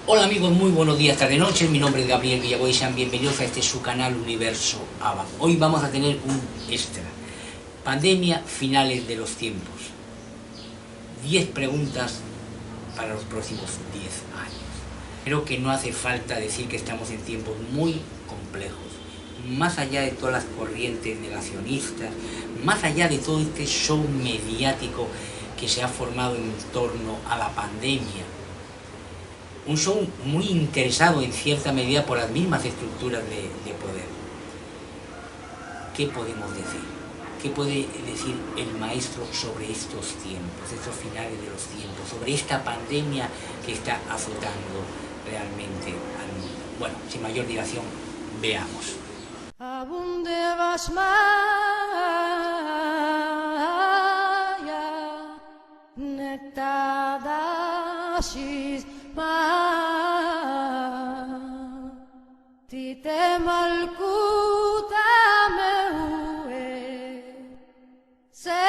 Hola amigos, muy buenos días, tarde, noche. Mi nombre es Gabriel Villaboy, sean bienvenidos a este su canal Universo ABBA. Hoy vamos a tener un extra. Pandemia, finales de los tiempos. 10 preguntas para los próximos 10 años. Creo que no hace falta decir que estamos en tiempos muy complejos. Más allá de todas las corrientes negacionistas, más allá de todo este show mediático que se ha formado en torno a la pandemia, un show muy interesado en cierta medida por las mismas estructuras de poder. ¿Qué podemos decir? ¿Qué puede decir el maestro sobre estos tiempos, estos finales de los tiempos, sobre esta pandemia que está azotando realmente al mundo? Bueno, sin mayor dilación, veamos. ¿A dónde vas, Maya? Nectadasis Tite malkuta meue Sevillana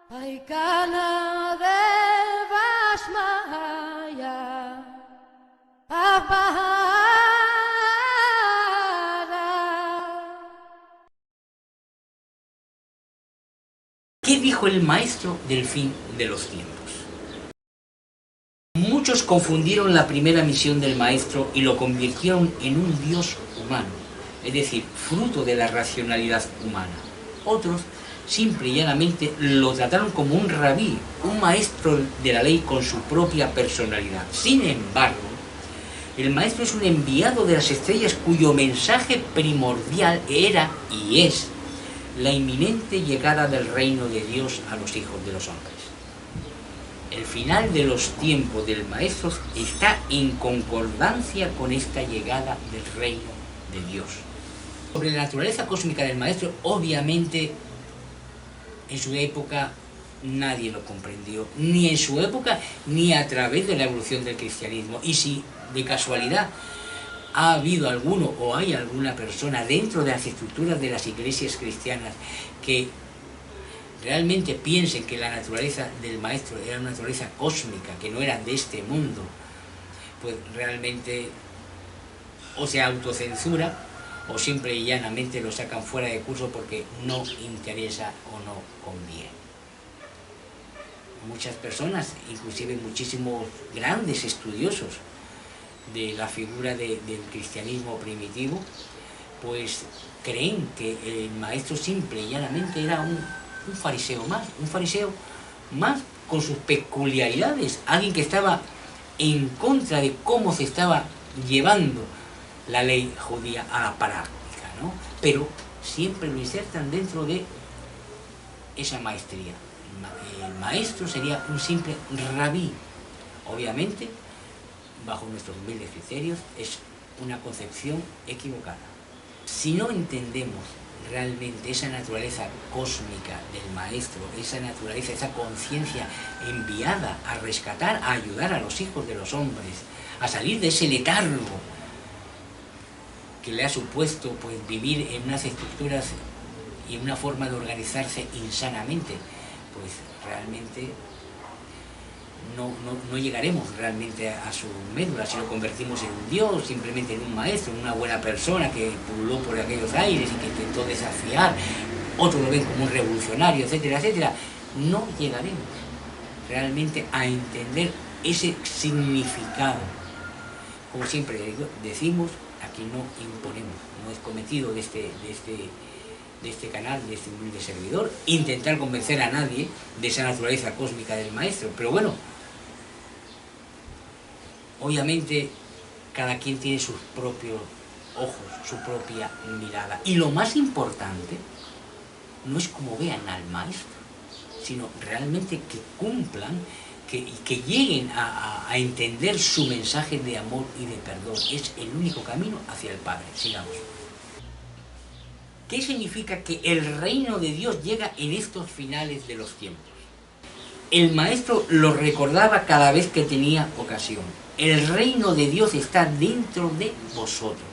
Aikana de Vasmaya Abahara. ¿Qué dijo el maestro del fin de los tiempos? Muchos confundieron la primera misión del maestro y lo convirtieron en un dios humano, es decir, fruto de la racionalidad humana. Otros, simple y llanamente, lo trataron como un rabí, un maestro de la ley con su propia personalidad. Sin embargo, el maestro es un enviado de las estrellas cuyo mensaje primordial era y es la inminente llegada del reino de Dios a los hijos de los hombres. El final de los tiempos del maestro está en concordancia con esta llegada del reino de Dios. Sobre la naturaleza cósmica del maestro, obviamente, en su época nadie lo comprendió, ni en su época ni a través de la evolución del cristianismo. Y si de casualidad ha habido alguno o hay alguna persona dentro de las estructuras de las iglesias cristianas que realmente piensen que la naturaleza del maestro era una naturaleza cósmica, que no era de este mundo, pues realmente o se autocensura o simple y llanamente lo sacan fuera de curso porque no interesa o no conviene. Muchas personas, inclusive muchísimos grandes estudiosos de la figura del cristianismo primitivo, pues creen que el maestro simple y llanamente era un fariseo más con sus peculiaridades, alguien que estaba en contra de cómo se estaba llevando la ley judía a la práctica, ¿no? Pero siempre lo insertan dentro de esa maestría. El maestro sería un simple rabí. Obviamente, bajo nuestros humildes criterios, es una concepción equivocada. Si no entendemos realmente esa naturaleza cósmica del maestro, esa naturaleza, esa conciencia enviada a rescatar, a ayudar a los hijos de los hombres, a salir de ese letargo que le ha supuesto pues vivir en unas estructuras y una forma de organizarse insanamente, pues realmente no llegaremos realmente a su médula si lo convertimos en un dios, simplemente en un maestro, en una buena persona que pululó por aquellos aires y que intentó desafiar, otros lo ven como un revolucionario, etcétera, etcétera. No llegaremos realmente a entender ese significado. Como siempre decimos, aquí no imponemos, no es cometido de este canal, de este humilde servidor, intentar convencer a nadie de esa naturaleza cósmica del maestro, pero bueno, obviamente cada quien tiene sus propios ojos, su propia mirada, y lo más importante no es cómo vean al maestro, sino realmente que cumplan, que lleguen a entender su mensaje de amor y de perdón. Es el único camino hacia el Padre. Sigamos. ¿Qué significa que el reino de Dios llega en estos finales de los tiempos? El maestro lo recordaba cada vez que tenía ocasión. El reino de Dios está dentro de vosotros.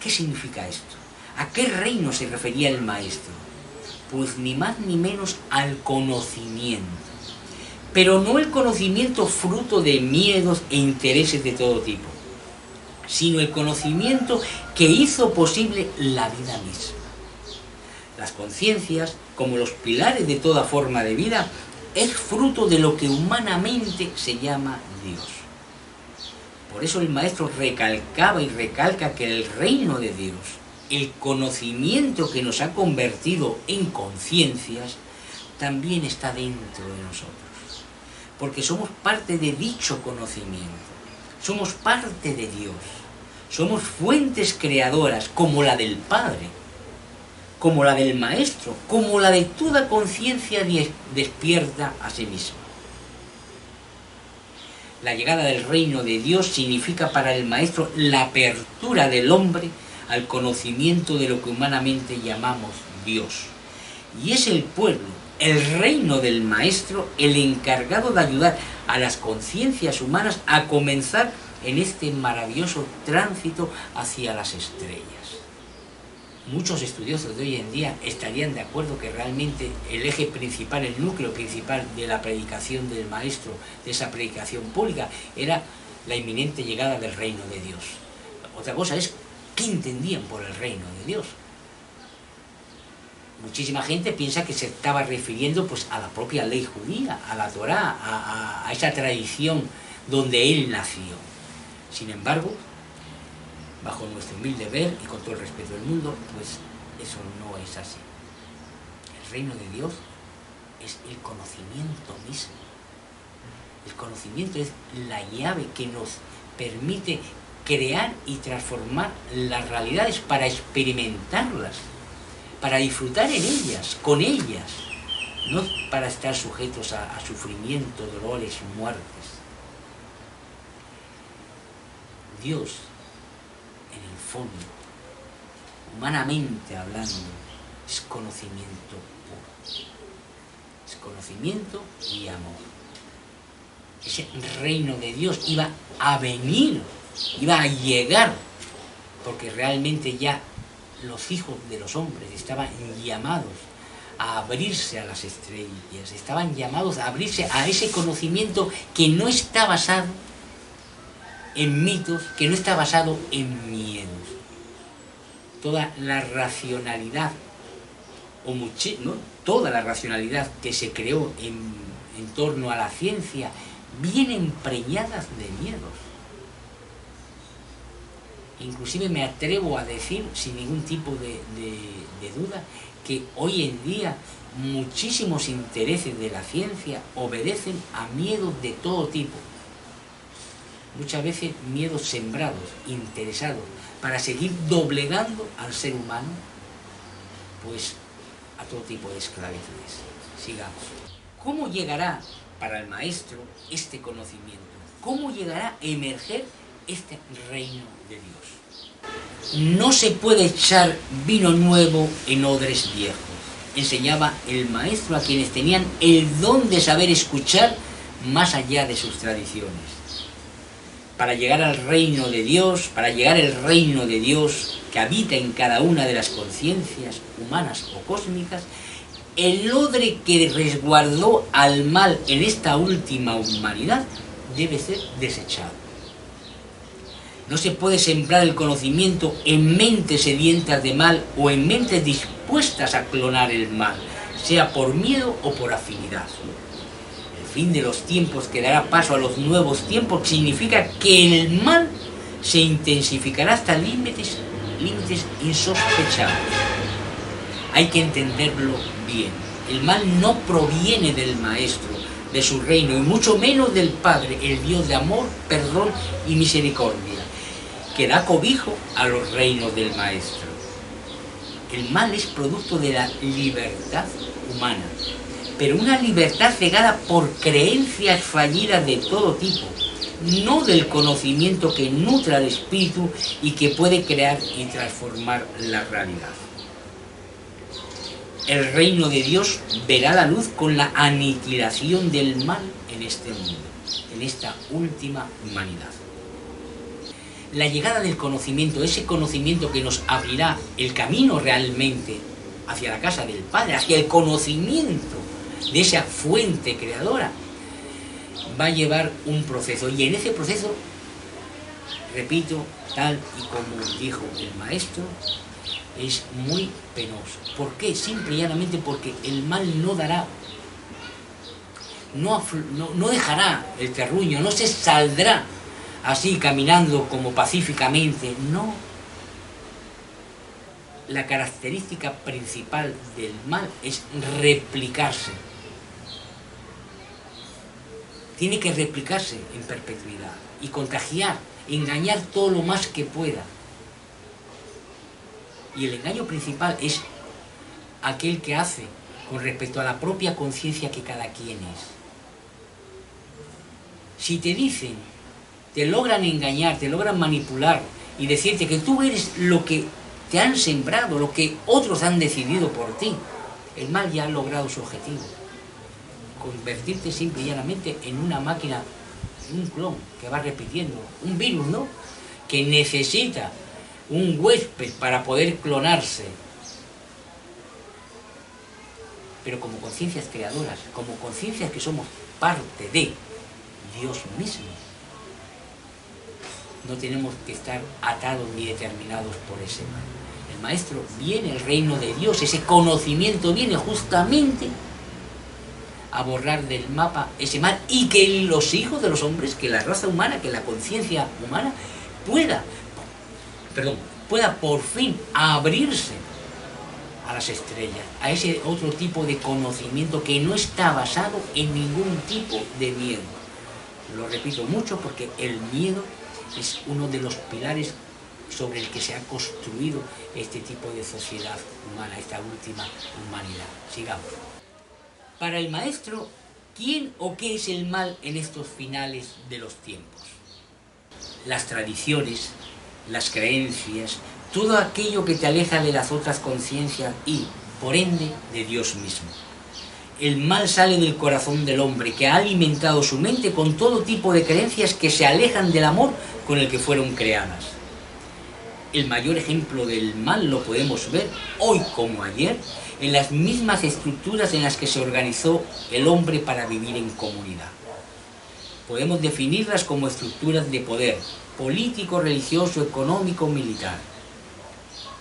¿Qué significa esto? ¿A qué reino se refería el maestro? Pues ni más ni menos al conocimiento. pero no el conocimiento fruto de miedos e intereses de todo tipo, sino el conocimiento que hizo posible la vida misma. Las conciencias, como los pilares de toda forma de vida, es fruto de lo que humanamente se llama Dios. Por eso el maestro recalcaba y recalca que el reino de Dios, el conocimiento que nos ha convertido en conciencias, también está dentro de nosotros. Porque somos parte de dicho conocimiento, somos parte de Dios, somos fuentes creadoras como la del Padre, como la del Maestro, como la de toda conciencia despierta a sí misma. La llegada del reino de Dios significa para el Maestro la apertura del hombre al conocimiento de lo que humanamente llamamos Dios. Y es el pueblo, el reino del Maestro, el encargado de ayudar a las conciencias humanas a comenzar en este maravilloso tránsito hacia las estrellas. Muchos estudiosos de hoy en día estarían de acuerdo que realmente el eje principal, el núcleo principal de la predicación del Maestro, de esa predicación pública, era la inminente llegada del reino de Dios. Otra cosa es qué entendían por el reino de Dios. Muchísima gente piensa que se estaba refiriendo pues, a la propia ley judía, a la Torá, a esa tradición donde él nació. Sin embargo, bajo nuestro humilde ver y con todo el respeto del mundo, pues eso no es así. El reino de Dios es el conocimiento mismo. El conocimiento es la llave que nos permite crear y transformar las realidades para experimentarlas, para disfrutar en ellas, con ellas, no para estar sujetos a sufrimiento, dolores, muertes. Dios, en el fondo, humanamente hablando, es conocimiento puro. Es conocimiento y amor. Ese reino de Dios iba a venir, iba a llegar, porque realmente ya los hijos de los hombres estaban llamados a abrirse a las estrellas, estaban llamados a abrirse a ese conocimiento que no está basado en mitos, que no está basado en miedos. Toda la racionalidad, toda la racionalidad que se creó en torno a la ciencia, vienen preñadas de miedos. Inclusive me atrevo a decir, sin ningún tipo de duda, que hoy en día muchísimos intereses de la ciencia obedecen a miedos de todo tipo. Muchas veces miedos sembrados, interesados, para seguir doblegando al ser humano, pues a todo tipo de esclavitudes. Sigamos. ¿Cómo llegará para el Maestro este conocimiento? ¿Cómo llegará a emerger este reino de Dios? No se puede echar vino nuevo en odres viejos, enseñaba el Maestro a quienes tenían el don de saber escuchar más allá de sus tradiciones. Para llegar al reino de Dios, para llegar al reino de Dios que habita en cada una de las conciencias humanas o cósmicas, el odre que resguardó al mal en esta última humanidad debe ser desechado. No se puede sembrar el conocimiento en mentes sedientas de mal o en mentes dispuestas a clonar el mal, sea por miedo o por afinidad. El fin de los tiempos que dará paso a los nuevos tiempos significa que el mal se intensificará hasta límites insospechados. Hay que entenderlo bien. El mal no proviene del Maestro, de su reino, y mucho menos del Padre, el Dios de amor, perdón y misericordia, que da cobijo a los reinos del Maestro. El mal es producto de la libertad humana, pero una libertad cegada por creencias fallidas de todo tipo, no del conocimiento que nutre al espíritu y que puede crear y transformar la realidad. El reino de Dios verá la luz con la aniquilación del mal en este mundo, en esta última humanidad. La llegada del conocimiento, ese conocimiento que nos abrirá el camino realmente hacia la casa del Padre, hacia el conocimiento de esa fuente creadora, va a llevar un proceso, y en ese proceso, repito, tal y como dijo el maestro, es muy penoso. ¿Por qué? Simple y llanamente porque el mal no dará, no dejará el terruño, no se saldrá así caminando como pacíficamente, no. La característica principal del mal es replicarse. Tiene que replicarse en perpetuidad y contagiar, engañar todo lo más que pueda. Y el engaño principal es aquel que hace con respecto a la propia conciencia que cada quien es. Si te dicen, te logran engañar, te logran manipular y decirte que tú eres lo que te han sembrado, lo que otros han decidido por ti, el mal ya ha logrado su objetivo. Convertirte simple y llanamente en una máquina, en un clon que va repitiendo, un virus, ¿no? Que necesita un huésped para poder clonarse. Pero como conciencias creadoras, como conciencias que somos parte de Dios mismo, no tenemos que estar atados ni determinados por ese mal. El maestro viene, el reino de Dios, ese conocimiento viene justamente a borrar del mapa ese mal, y que los hijos de los hombres, que la raza humana, que la conciencia humana pueda por fin abrirse a las estrellas, a ese otro tipo de conocimiento que no está basado en ningún tipo de miedo. Lo repito mucho porque el miedo es uno de los pilares sobre el que se ha construido este tipo de sociedad humana, esta última humanidad. Sigamos. Para el maestro, ¿quién o qué es el mal en estos finales de los tiempos? Las tradiciones, las creencias, todo aquello que te aleja de las otras conciencias y, por ende, de Dios mismo. El mal sale del corazón del hombre, que ha alimentado su mente con todo tipo de creencias que se alejan del amor con el que fueron creadas. El mayor ejemplo del mal lo podemos ver, hoy como ayer, en las mismas estructuras en las que se organizó el hombre para vivir en comunidad. Podemos definirlas como estructuras de poder político, religioso, económico, militar.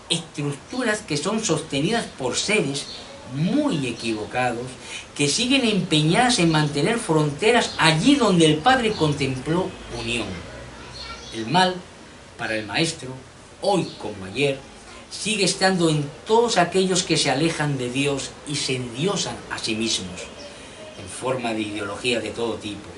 Estructuras que son sostenidas por seres muy equivocados, que siguen empeñadas en mantener fronteras allí donde el Padre contempló unión. El mal, para el maestro, hoy como ayer, sigue estando en todos aquellos que se alejan de Dios y se endiosan a sí mismos, en forma de ideologías de todo tipo.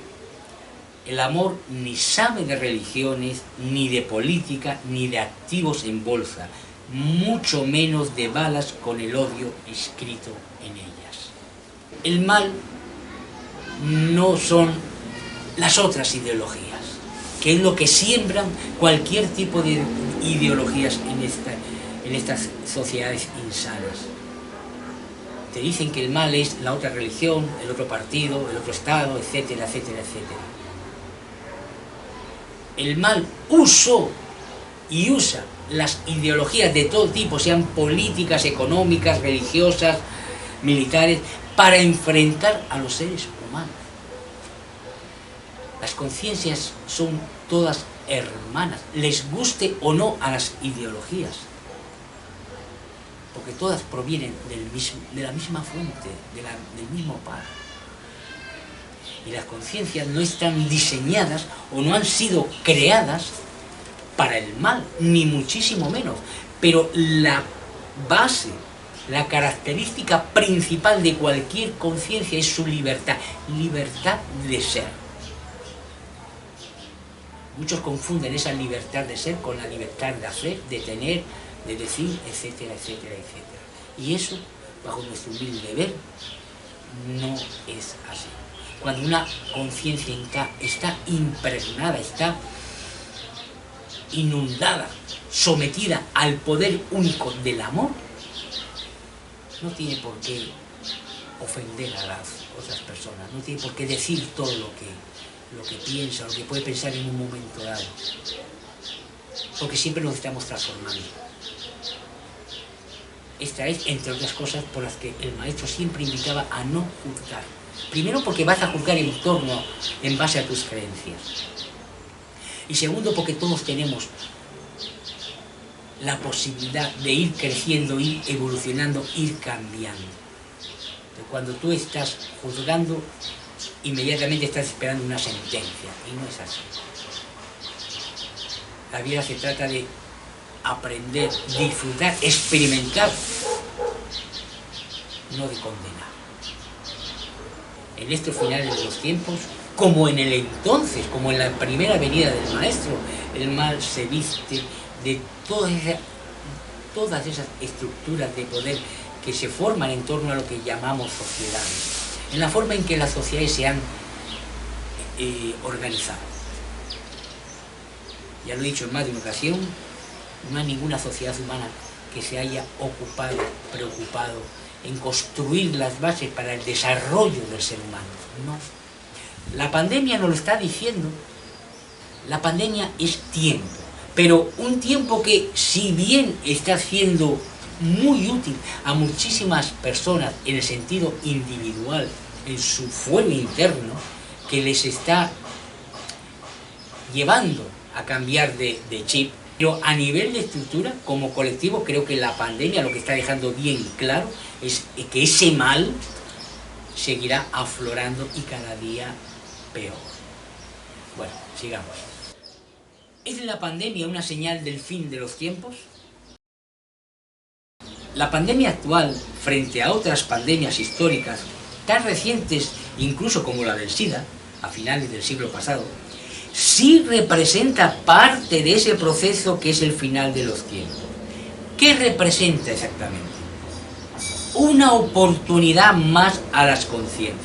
El amor ni sabe de religiones, ni de política, ni de activos en bolsa, mucho menos de balas con el odio escrito en ellas. El mal no son las otras ideologías, que es lo que siembran cualquier tipo de ideologías en estas sociedades insanas. Te dicen que el mal es la otra religión, el otro partido, el otro estado, etcétera, etcétera, etcétera. El mal usó y usa las ideologías de todo tipo, sean políticas, económicas, religiosas, militares, para enfrentar a los seres humanos. Las conciencias son todas hermanas, les guste o no a las ideologías, porque todas provienen de la misma fuente, del mismo Padre. Y las conciencias no están diseñadas o no han sido creadas para el mal, ni muchísimo menos. Pero la base, la característica principal de cualquier conciencia es su libertad de ser. Muchos confunden esa libertad de ser con la libertad de hacer, de tener, de decir, etcétera, etcétera, etcétera. Y eso, bajo nuestro humilde ver, no es así. Cuando una conciencia está impregnada, está inundada, sometida al poder único del amor, no tiene por qué ofender a las otras personas, no tiene por qué decir todo lo que piensa, lo que puede pensar en un momento dado, porque siempre nos estamos transformando. Esta es, entre otras cosas, por las que el maestro siempre invitaba a no juzgar, Primero porque vas a juzgar en base a tus creencias. Y segundo porque todos tenemos la posibilidad de ir creciendo, ir evolucionando, ir cambiando. Cuando tú estás juzgando, inmediatamente estás esperando una sentencia, y no es así. La vida se trata de aprender, disfrutar, experimentar, no de condenar. En estos finales de los tiempos, como en el entonces, como en la primera venida del Maestro, el mal se viste de todas esas estructuras de poder que se forman en torno a lo que llamamos sociedades, en la forma en que las sociedades se han organizado. Ya lo he dicho en más de una ocasión, no hay ninguna sociedad humana que se haya ocupado, preocupado en construir las bases para el desarrollo del ser humano. No. La pandemia nos lo está diciendo. La pandemia es tiempo, pero un tiempo que, si bien está siendo muy útil a muchísimas personas en el sentido individual, en su fuero interno, que les está llevando a cambiar de chip, pero a nivel de estructura, como colectivo, creo que la pandemia lo que está dejando bien claro es que ese mal seguirá aflorando y cada día peor. Bueno, sigamos. ¿Es la pandemia una señal del fin de los tiempos? La pandemia actual, frente a otras pandemias históricas, tan recientes incluso como la del SIDA, a finales del siglo pasado, sí representa parte de ese proceso que es el final de los tiempos. ¿Qué representa exactamente? Una oportunidad más a las conciencias,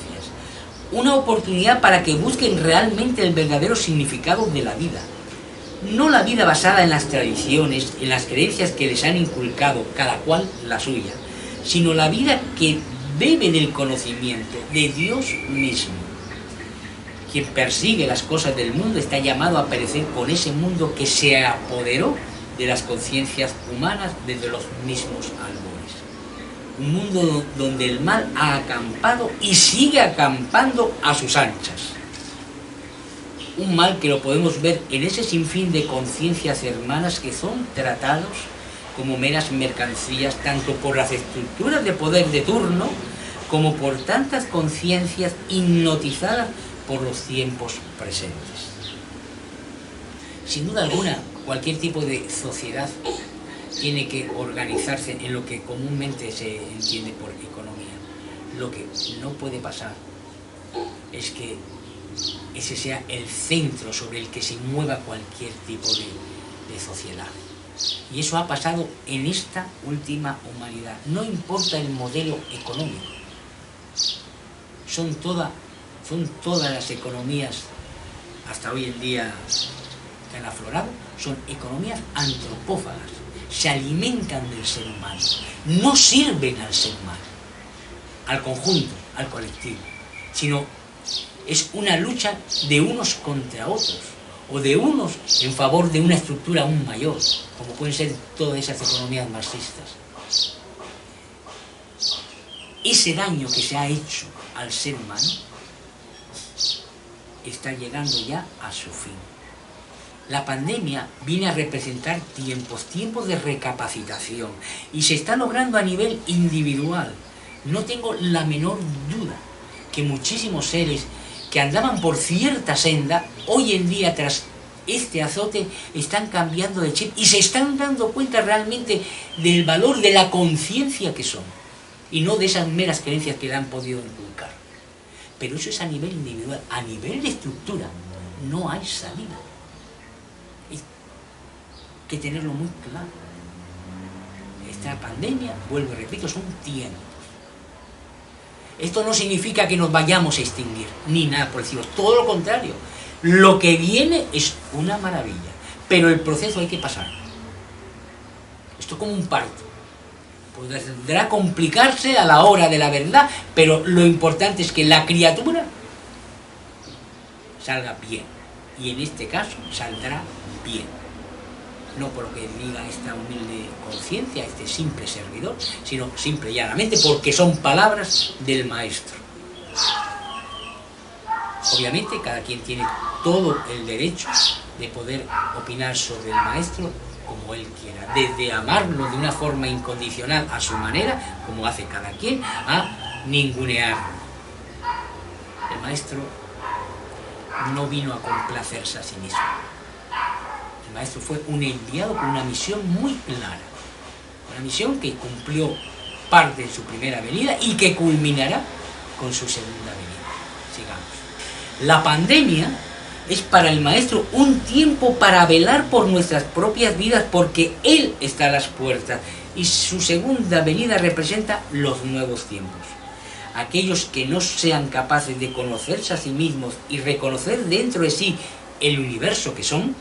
una oportunidad para que busquen realmente el verdadero significado de la vida. No la vida basada en las tradiciones, en las creencias que les han inculcado, cada cual la suya, sino la vida que bebe del conocimiento de Dios mismo. Quien persigue las cosas del mundo está llamado a perecer con ese mundo que se apoderó de las conciencias humanas desde los mismos albores. Un mundo donde el mal ha acampado y sigue acampando a sus anchas. Un mal que lo podemos ver en ese sinfín de conciencias hermanas que son tratados como meras mercancías, tanto por las estructuras de poder de turno, como por tantas conciencias hipnotizadas por los tiempos presentes. Sin duda alguna, cualquier tipo de sociedad tiene que organizarse en lo que comúnmente se entiende por economía. Lo que no puede pasar es que ese sea el centro sobre el que se mueva cualquier tipo de sociedad. Y eso ha pasado en esta última humanidad. No importa el modelo económico. Son todas las economías hasta hoy en día que han aflorado, son economías antropófagas. Se alimentan del ser humano. No sirven al ser humano, al conjunto, al colectivo, sino es una lucha de unos contra otros, o de unos en favor de una estructura aún mayor, como pueden ser todas esas economías marxistas. Ese daño que se ha hecho al ser humano está llegando ya a su fin. La pandemia viene a representar tiempos de recapacitación, y se está logrando a nivel individual. No tengo la menor duda que muchísimos seres que andaban por cierta senda, hoy en día tras este azote están cambiando de chip y se están dando cuenta realmente del valor de la conciencia que son, y no de esas meras creencias que le han podido inculcar. Pero eso es a nivel individual. A nivel de estructura no hay salida. Hay que tenerlo muy claro. Esta pandemia, vuelvo y repito, son tiempos. Esto no significa que nos vayamos a extinguir, ni nada por decirlo, todo lo contrario. Lo que viene es una maravilla, pero el proceso hay que pasar. Esto es como un parto. Podrá complicarse a la hora de la verdad, pero lo importante es que la criatura salga bien, y en este caso saldrá bien. No por lo que diga esta humilde conciencia, este simple servidor, sino simple y llanamente porque son palabras del Maestro. Obviamente cada quien tiene todo el derecho de poder opinar sobre el maestro como él quiera, desde amarlo de una forma incondicional a su manera, como hace cada quien, a ningunearlo. El maestro no vino a complacerse a sí mismo. El maestro fue un enviado con una misión muy clara, una misión que cumplió parte de su primera venida y que culminará con su segunda venida. Sigamos. La pandemia es para el maestro un tiempo para velar por nuestras propias vidas, porque él está a las puertas y su segunda venida representa los nuevos tiempos. Aquellos que no sean capaces de conocerse a sí mismos y reconocer dentro de sí el universo que son,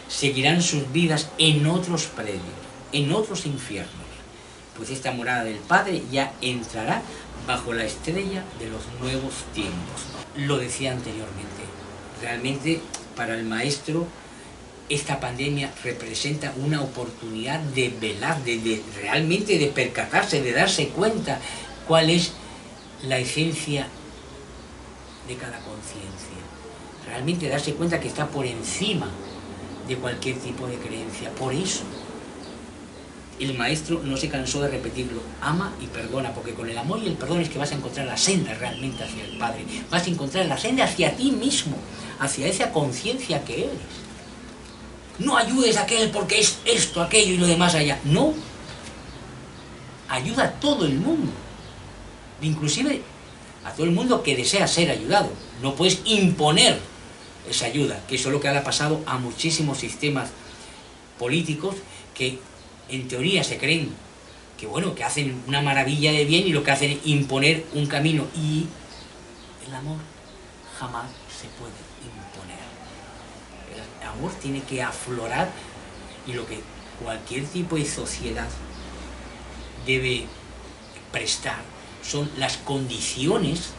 seguirán sus vidas en otros predios, en otros infiernos, pues esta morada del Padre ya entrará bajo la estrella de los nuevos tiempos. Lo decía anteriormente, realmente para el maestro esta pandemia representa una oportunidad de velar, realmente de percatarse, de darse cuenta cuál es la esencia de cada conciencia. Realmente darse cuenta que está por encima de cualquier tipo de creencia. Por eso el maestro no se cansó de repetirlo: ama y perdona, porque con el amor y el perdón es que vas a encontrar la senda realmente hacia el Padre, vas a encontrar la senda hacia ti mismo, hacia esa conciencia que eres. No ayudes a aquel porque es esto, aquello y lo demás allá. No, ayuda a todo el mundo, inclusive a todo el mundo que desea ser ayudado. No puedes imponer esa ayuda, que eso es lo que ha pasado a muchísimos sistemas políticos que en teoría se creen que, bueno, que hacen una maravilla de bien y lo que hacen es imponer un camino, y el amor jamás se puede imponer. El amor tiene que aflorar, y lo que cualquier tipo de sociedad debe prestar son las condiciones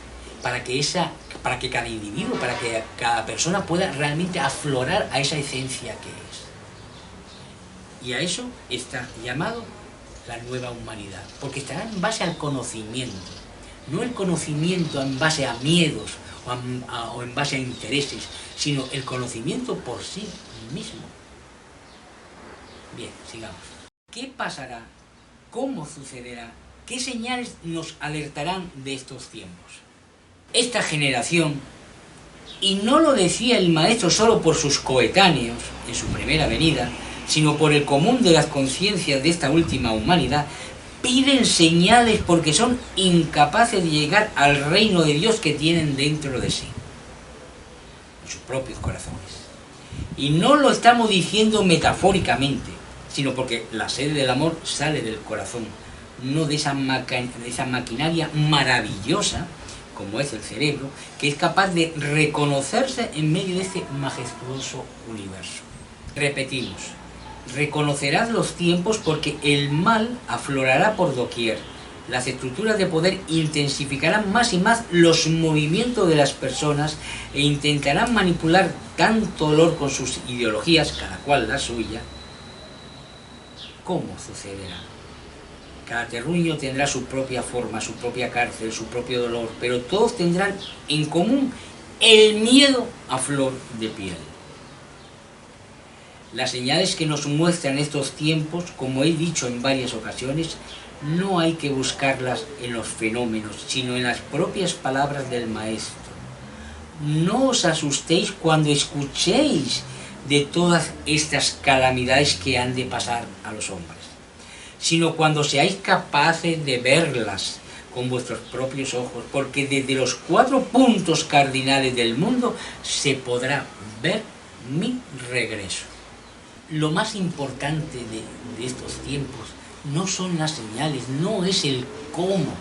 para que cada individuo, para que cada persona pueda realmente aflorar a esa esencia que es. Y a eso está llamado la nueva humanidad, porque estará en base al conocimiento, no el conocimiento en base a miedos o en base a intereses, sino el conocimiento por sí mismo. Bien, sigamos. ¿Qué pasará? ¿Cómo sucederá? ¿Qué señales nos alertarán de estos tiempos? Esta generación, y no lo decía el maestro solo por sus coetáneos en su primera venida, sino por el común de las conciencias de esta última humanidad, piden señales porque son incapaces de llegar al reino de Dios que tienen dentro de sí, en sus propios corazones. Y no lo estamos diciendo metafóricamente, sino porque la sede del amor sale del corazón, no de esa maquinaria maravillosa como es el cerebro, que es capaz de reconocerse en medio de este majestuoso universo. Repetimos: reconocerás los tiempos porque el mal aflorará por doquier. Las estructuras de poder intensificarán más y más los movimientos de las personas e intentarán manipular tanto dolor con sus ideologías, cada cual la suya. ¿Cómo sucederá? Cada terruño tendrá su propia forma, su propia cárcel, su propio dolor, pero todos tendrán en común el miedo a flor de piel. Las señales que nos muestran estos tiempos, como he dicho en varias ocasiones, no hay que buscarlas en los fenómenos, sino en las propias palabras del Maestro. No os asustéis cuando escuchéis de todas estas calamidades que han de pasar a los hombres, sino cuando seáis capaces de verlas con vuestros propios ojos, porque desde los 4 puntos cardinales del mundo se podrá ver mi regreso. Lo más importante de estos tiempos no son las señales, no es el cómo,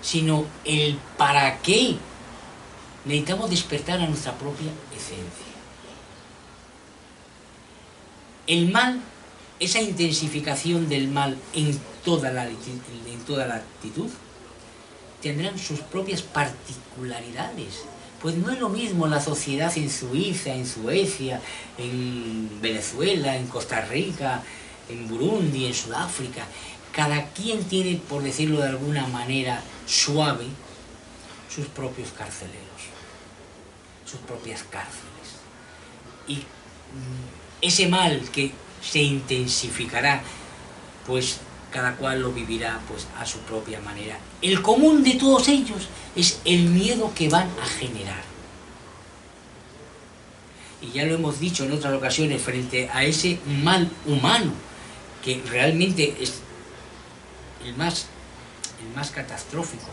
sino el para qué. Necesitamos despertar a nuestra propia esencia. El mal, esa intensificación del mal en toda la actitud, tendrán sus propias particularidades. Pues no es lo mismo la sociedad en Suiza, en Suecia, en Venezuela, en Costa Rica, en Burundi, en Sudáfrica. Cada quien tiene, por decirlo de alguna manera suave, sus propios carceleros. sus propias cárceles. Y ese mal que se intensificará, pues cada cual lo vivirá pues a su propia manera. El común de todos ellos es el miedo que van a generar. Y ya lo hemos dicho en otras ocasiones, frente a ese mal humano, que realmente es el más catastrófico,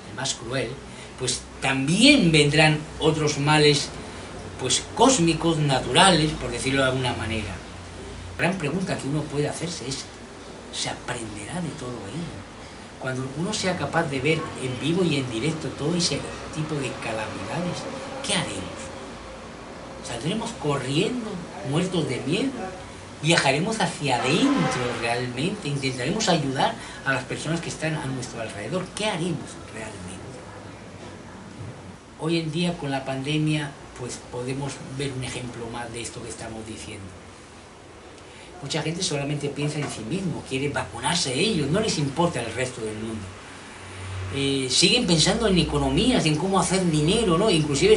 el más cruel, pues también vendrán otros males pues cósmicos, naturales, por decirlo de alguna manera. La gran pregunta que uno puede hacerse es, ¿se aprenderá de todo ello? Cuando uno sea capaz de ver en vivo y en directo todo ese tipo de calamidades, ¿qué haremos? ¿Saldremos corriendo, muertos de miedo? ¿Viajaremos hacia adentro realmente? ¿Intentaremos ayudar a las personas que están a nuestro alrededor? ¿Qué haremos realmente? Hoy en día con la pandemia pues podemos ver un ejemplo más de esto que estamos diciendo. Mucha gente solamente piensa en sí mismo, quiere vacunarse ellos, no les importa el resto del mundo. Siguen pensando en economías, en cómo hacer dinero, ¿no? Inclusive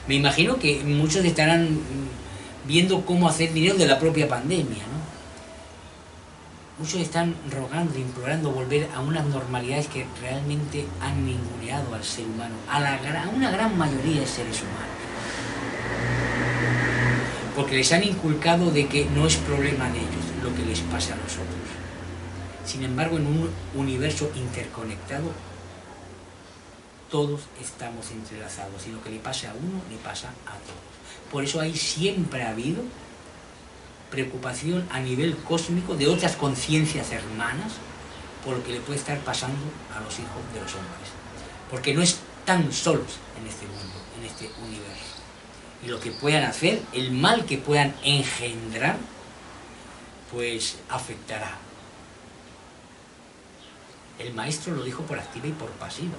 me imagino que muchos estarán viendo cómo hacer dinero de la propia pandemia, ¿no? Muchos están rogando, implorando volver a unas normalidades que realmente han ninguneado al ser humano, a una gran mayoría de seres humanos. Porque les han inculcado de que no es problema de ellos lo que les pasa a nosotros. Sin embargo, en un universo interconectado, todos estamos entrelazados y lo que le pasa a uno, le pasa a todos. Por eso siempre ha habido preocupación a nivel cósmico de otras conciencias hermanas por lo que le puede estar pasando a los hijos de los hombres. Porque no están solos en este mundo, en este universo. Y lo que puedan hacer, el mal que puedan engendrar, pues afectará. El maestro lo dijo por activa y por pasiva.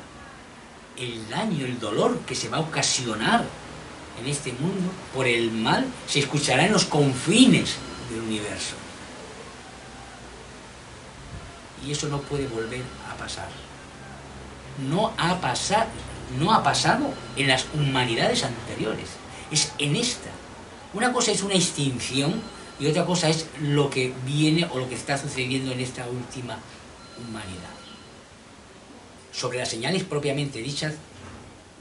El daño, el dolor que se va a ocasionar en este mundo por el mal se escuchará en los confines del universo. Y eso no puede volver a pasar. No ha pasado en las humanidades anteriores. Es en esta. Una cosa es una extinción y otra cosa es lo que viene o lo que está sucediendo en esta última humanidad. Sobre las señales propiamente dichas,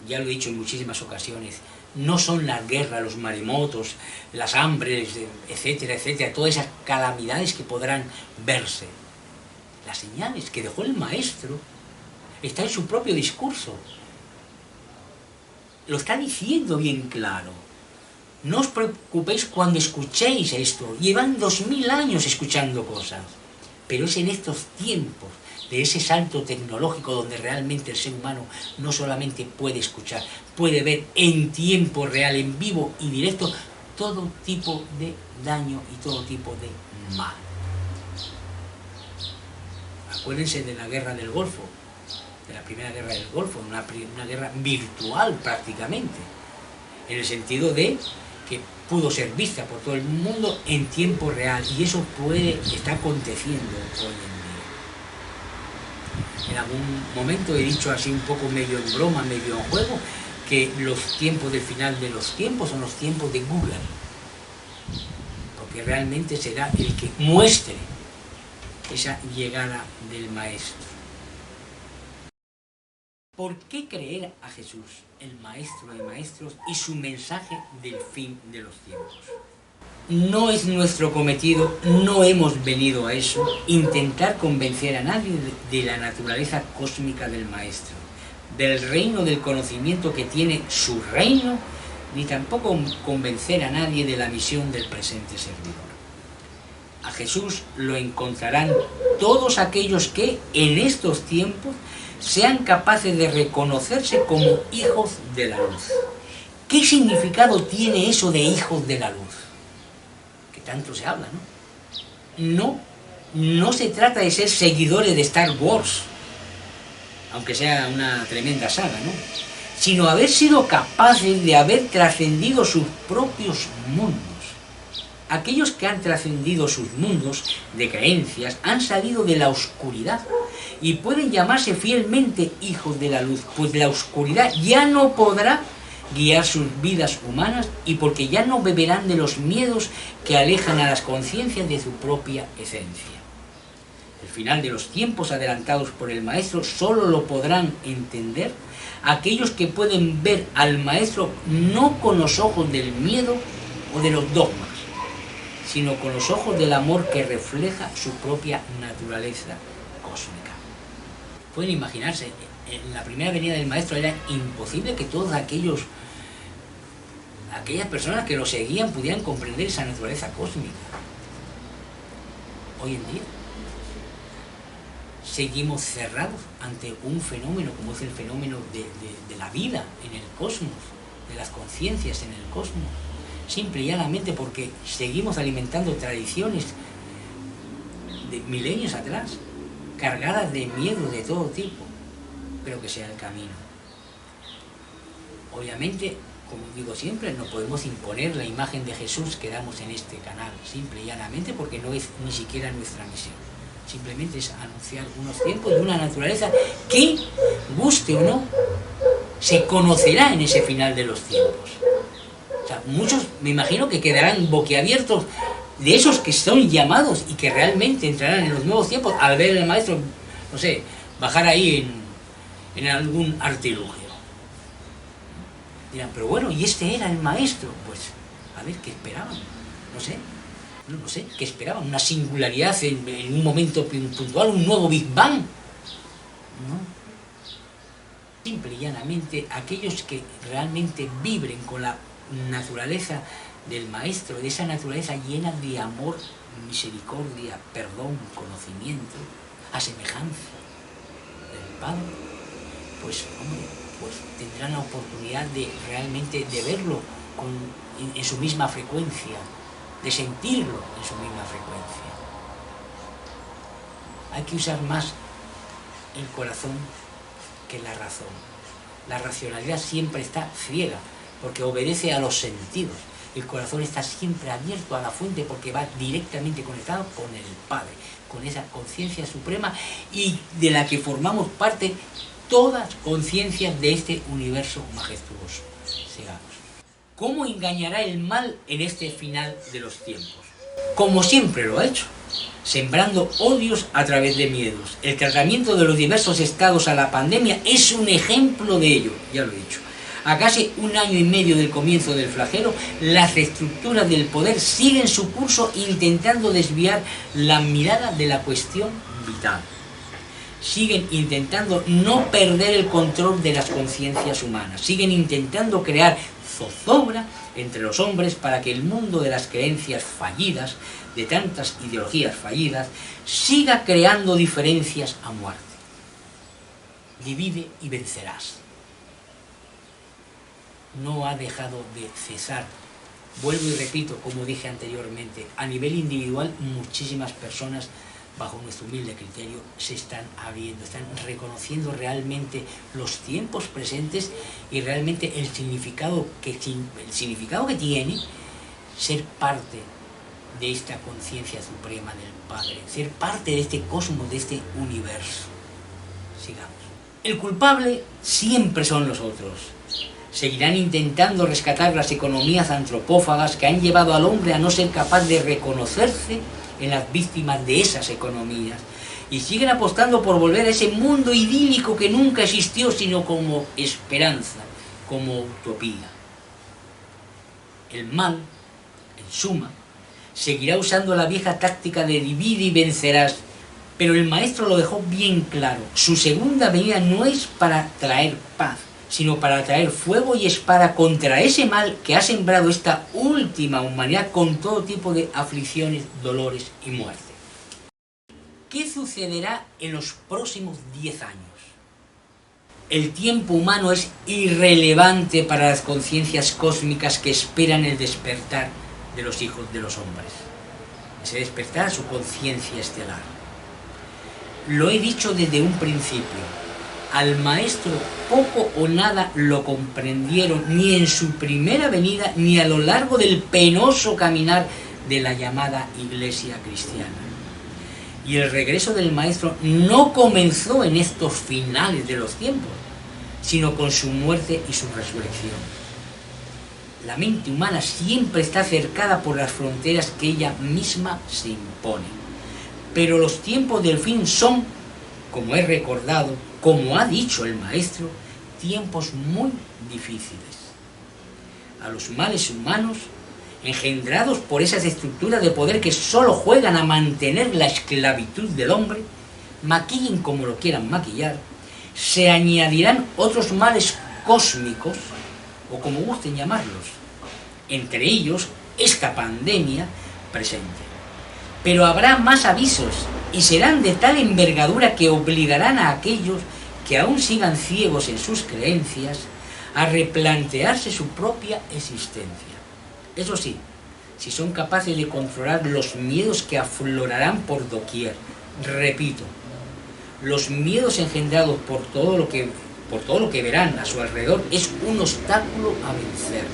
ya lo he dicho en muchísimas ocasiones, no son las guerras, los maremotos, las hambres, etcétera, etcétera, todas esas calamidades que podrán verse. Las señales que dejó el maestro está en su propio discurso. Lo está diciendo bien claro. No os preocupéis cuando escuchéis esto. Llevan 2000 años escuchando cosas. Pero es en estos tiempos de ese salto tecnológico donde realmente el ser humano no solamente puede escuchar, puede ver en tiempo real, en vivo y directo, todo tipo de daño y todo tipo de mal. Acuérdense de la guerra del Golfo, de la primera guerra del Golfo, una guerra virtual prácticamente, en el sentido de que pudo ser vista por todo el mundo en tiempo real, y eso está aconteciendo hoy en día. En algún momento he dicho así un poco medio en broma, medio en juego, que los tiempos del final de los tiempos son los tiempos de Google, porque realmente será el que muestre esa llegada del maestro. ¿Por qué creer a Jesús, el maestro de maestros, y su mensaje del fin de los tiempos? No es nuestro cometido, no hemos venido a eso, intentar convencer a nadie de la naturaleza cósmica del maestro, del reino del conocimiento que tiene su reino, ni tampoco convencer a nadie de la misión del presente servidor. A Jesús lo encontrarán todos aquellos que en estos tiempos sean capaces de reconocerse como hijos de la luz. ¿Qué significado tiene eso de hijos de la luz? Que tanto se habla, ¿no? No se trata de ser seguidores de Star Wars, aunque sea una tremenda saga, ¿no? Sino haber sido capaces de haber trascendido sus propios mundos. Aquellos que han trascendido sus mundos de creencias han salido de la oscuridad y pueden llamarse fielmente hijos de la luz, pues la oscuridad ya no podrá guiar sus vidas humanas y porque ya no beberán de los miedos que alejan a las conciencias de su propia esencia. El final de los tiempos adelantados por el Maestro solo lo podrán entender aquellos que pueden ver al Maestro no con los ojos del miedo o de los dogmas, sino con los ojos del amor que refleja su propia naturaleza cósmica. Pueden imaginarse, en la primera venida del Maestro era imposible que todos aquellas personas que lo seguían pudieran comprender esa naturaleza cósmica. Hoy en día seguimos cerrados ante un fenómeno como es el fenómeno de la vida en el cosmos, de las conciencias en el cosmos, simple y llanamente porque seguimos alimentando tradiciones de milenios atrás, cargadas de miedo de todo tipo, pero que sea el camino. Obviamente, como digo siempre, no podemos imponer la imagen de Jesús que damos en este canal, simple y llanamente porque no es ni siquiera nuestra misión. Simplemente es anunciar unos tiempos de una naturaleza que, guste o no, se conocerá en ese final de los tiempos. O sea, muchos me imagino que quedarán boquiabiertos de esos que son llamados y que realmente entrarán en los nuevos tiempos al ver al Maestro, no sé, bajar ahí en algún artilugio. Dirán, pero bueno, ¿y este era el Maestro? Pues, a ver, ¿qué esperaban? No sé, ¿qué esperaban? ¿Una singularidad en un momento puntual, un nuevo Big Bang? No. Simple y llanamente, aquellos que realmente vibren con la naturaleza del Maestro, de esa naturaleza llena de amor, misericordia, perdón, conocimiento, a semejanza del Padre, pues, hombre, pues tendrán la oportunidad de realmente de verlo en su misma frecuencia, de sentirlo en su misma frecuencia. Hay que usar más el corazón que la razón. La racionalidad siempre está ciega porque obedece a los sentidos. El corazón está siempre abierto a la fuente porque va directamente conectado con el Padre, con esa conciencia suprema y de la que formamos parte todas conciencias de este universo majestuoso. Sigamos. ¿Cómo engañará el mal en este final de los tiempos? Como siempre lo ha hecho, sembrando odios a través de miedos. El tratamiento de los diversos estados a la pandemia es un ejemplo de ello, ya lo he dicho. A casi un año y medio del comienzo del flagelo, las estructuras del poder siguen su curso intentando desviar la mirada de la cuestión vital. Siguen intentando no perder el control de las conciencias humanas. Siguen intentando crear zozobra entre los hombres para que el mundo de las creencias fallidas, de tantas ideologías fallidas, siga creando diferencias a muerte. Divide y vencerás. No ha dejado de cesar. Vuelvo y repito, como dije anteriormente, a nivel individual muchísimas personas bajo nuestro humilde criterio se están abriendo, están reconociendo realmente los tiempos presentes y realmente el significado que tiene ser parte de esta conciencia suprema del Padre, ser parte de este cosmos, de este universo. Sigamos. El culpable siempre son los otros. Seguirán intentando rescatar las economías antropófagas que han llevado al hombre a no ser capaz de reconocerse en las víctimas de esas economías y siguen apostando por volver a ese mundo idílico que nunca existió sino como esperanza, como utopía. El mal, en suma, seguirá usando la vieja táctica de divide y vencerás, pero el Maestro lo dejó bien claro. Su segunda venida no es para traer paz, sino para traer fuego y espada contra ese mal que ha sembrado esta última humanidad con todo tipo de aflicciones, dolores y muerte. ¿Qué sucederá en los próximos 10 años? El tiempo humano es irrelevante para las conciencias cósmicas que esperan el despertar de los hijos de los hombres. Ese despertar a su conciencia estelar. Lo he dicho desde un principio. Al Maestro poco o nada lo comprendieron ni en su primera venida ni a lo largo del penoso caminar de la llamada Iglesia cristiana. Y el regreso del Maestro no comenzó en estos finales de los tiempos, sino con su muerte y su resurrección. La mente humana siempre está cercada por las fronteras que ella misma se impone. Pero los tiempos del fin son, como he recordado, como ha dicho el maestro, tiempos muy difíciles. A los males humanos, engendrados por esas estructuras de poder que solo juegan a mantener la esclavitud del hombre, maquillen como lo quieran maquillar, se añadirán otros males cósmicos, o como gusten llamarlos, entre ellos esta pandemia presente. Pero habrá más avisos y serán de tal envergadura que obligarán a aquellos que aún sigan ciegos en sus creencias a replantearse su propia existencia. Eso sí, si son capaces de controlar los miedos que aflorarán por doquier. Repito, los miedos engendrados por todo lo que verán a su alrededor es un obstáculo a vencer.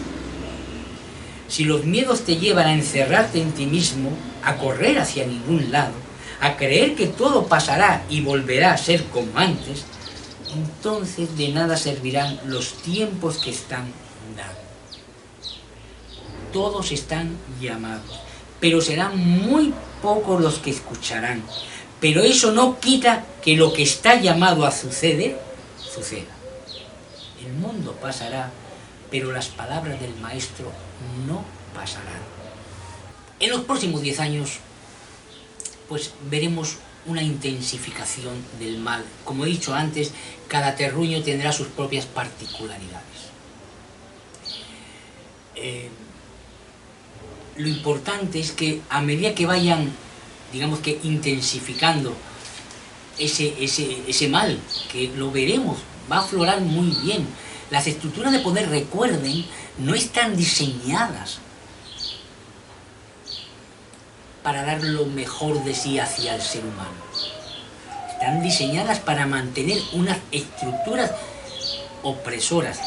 Si los miedos te llevan a encerrarte en ti mismo, a correr hacia ningún lado, a creer que todo pasará y volverá a ser como antes, entonces de nada servirán los tiempos que están dados. Todos están llamados, pero serán muy pocos los que escucharán. Pero eso no quita que lo que está llamado a suceder, suceda. El mundo pasará, pero las palabras del maestro no pasarán. En los próximos 10 años, pues veremos una intensificación del mal. Como he dicho antes, cada terruño tendrá sus propias particularidades. Lo importante es que a medida que vayan, digamos que intensificando ese mal, que lo veremos, va a aflorar muy bien. Las estructuras de poder, recuerden, no están diseñadas para dar lo mejor de sí hacia el ser humano. Están diseñadas para mantener unas estructuras opresoras.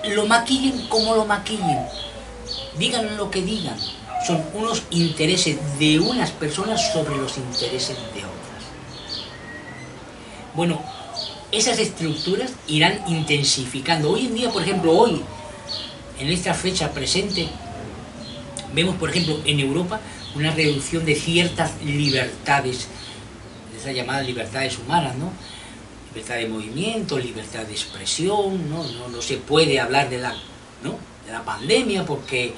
Lo maquillen como lo maquillen, digan lo que digan. Son unos intereses de unas personas sobre los intereses de otras. Bueno, esas estructuras irán intensificando. Hoy en día, por ejemplo, hoy, en esta fecha presente, vemos, por ejemplo, en Europa, una reducción de ciertas libertades, esas llamadas libertades humanas, ¿no? Libertad de movimiento, libertad de expresión, no se puede hablar de la pandemia porque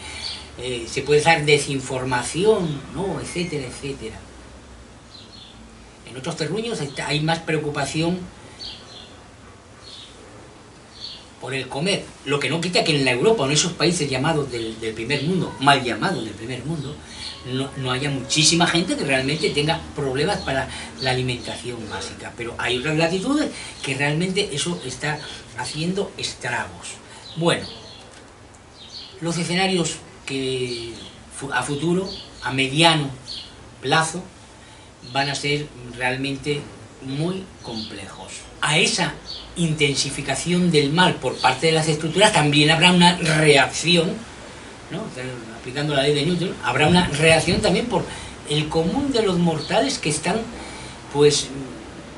se puede dar desinformación, ¿no? Etcétera, etcétera. En otros terruños hay más preocupación por el comer, lo que no quita que en la Europa o en esos países llamados del primer mundo, mal llamados del primer mundo, no haya muchísima gente que realmente tenga problemas para la alimentación básica, pero hay otras latitudes que realmente eso está haciendo estragos. Bueno, los escenarios que a futuro, a mediano plazo, van a ser realmente muy complejos. A esa intensificación del mal por parte de las estructuras también habrá una reacción, ¿no? Aplicando la ley de Newton, habrá una reacción también por el común de los mortales que están, pues,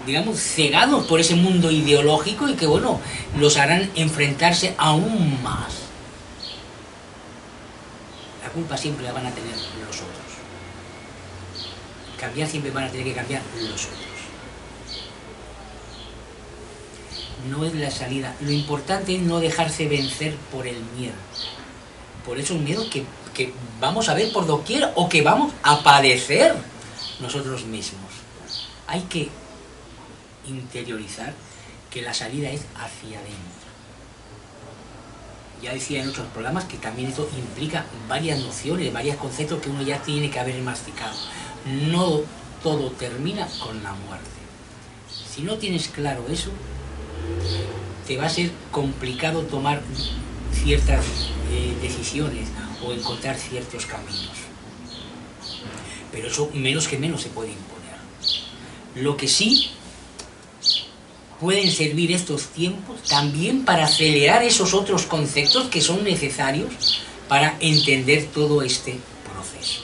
digamos, cegados por ese mundo ideológico y que, bueno, los harán enfrentarse aún más. La culpa siempre la van a tener los otros. Cambiar siempre van a tener que cambiar los otros. No es la salida. Lo importante es no dejarse vencer por el miedo. Por esos miedos que vamos a ver por doquier o que vamos a padecer nosotros mismos. Hay que interiorizar que la salida es hacia adentro. Ya decía en otros programas que también esto implica varias nociones, varios conceptos que uno ya tiene que haber masticado. No todo termina con la muerte. Si no tienes claro eso, te va a ser complicado tomar ciertas decisiones o encontrar ciertos caminos. Pero eso menos que menos se puede imponer. Lo que sí pueden servir estos tiempos también para acelerar esos otros conceptos que son necesarios para entender todo este proceso.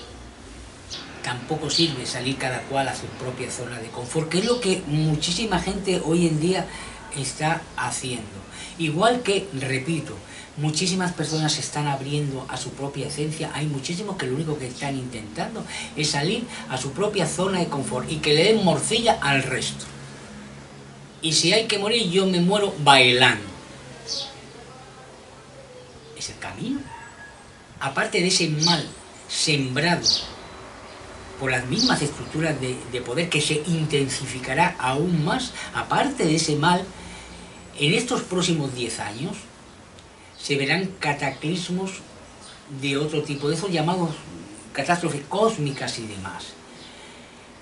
Tampoco sirve salir cada cual a su propia zona de confort, que es lo que muchísima gente hoy en día está haciendo. Igual que, repito, muchísimas personas se están abriendo a su propia esencia, hay muchísimos que lo único que están intentando es salir a su propia zona de confort y que le den morcilla al resto. Y si hay que morir, yo me muero bailando. Es el camino. Aparte de ese mal sembrado por las mismas estructuras de poder que se intensificará aún más, aparte de ese mal, en estos próximos 10 años se verán cataclismos de otro tipo, de esos llamados catástrofes cósmicas y demás,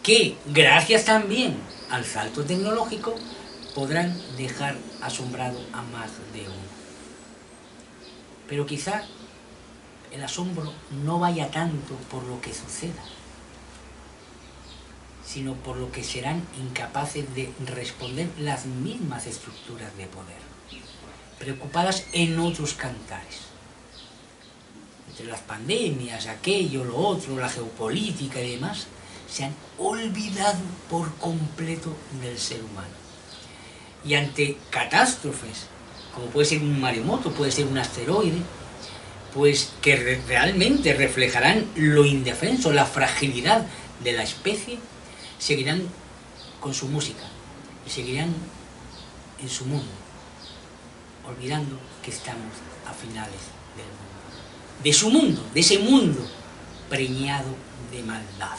que gracias también al salto tecnológico podrán dejar asombrado a más de uno. Pero quizá el asombro no vaya tanto por lo que suceda, sino por lo que serán incapaces de responder las mismas estructuras de poder, preocupadas en otros cantares. Entre las pandemias, aquello, lo otro, la geopolítica y demás, se han olvidado por completo del ser humano. Y ante catástrofes, como puede ser un maremoto, puede ser un asteroide, pues que realmente reflejarán lo indefenso, la fragilidad de la especie, seguirán con su música y seguirán en su mundo, olvidando que estamos a finales del mundo. De su mundo, de ese mundo preñado de maldad,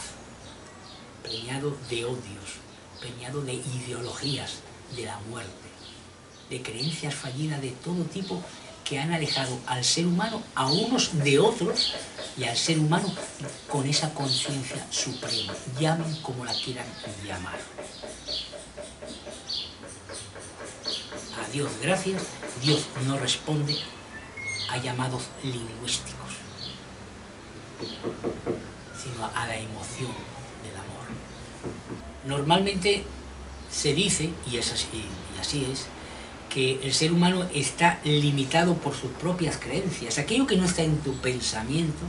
preñado de odios, preñado de ideologías, de la muerte, de creencias fallidas de todo tipo que han alejado al ser humano a unos de otros y al ser humano con esa conciencia suprema, llamen como la quieran llamar. A Dios gracias, Dios no responde a llamados lingüísticos, sino a la emoción del amor. Normalmente se dice, y así es, que el ser humano está limitado por sus propias creencias. Aquello que no está en tu pensamiento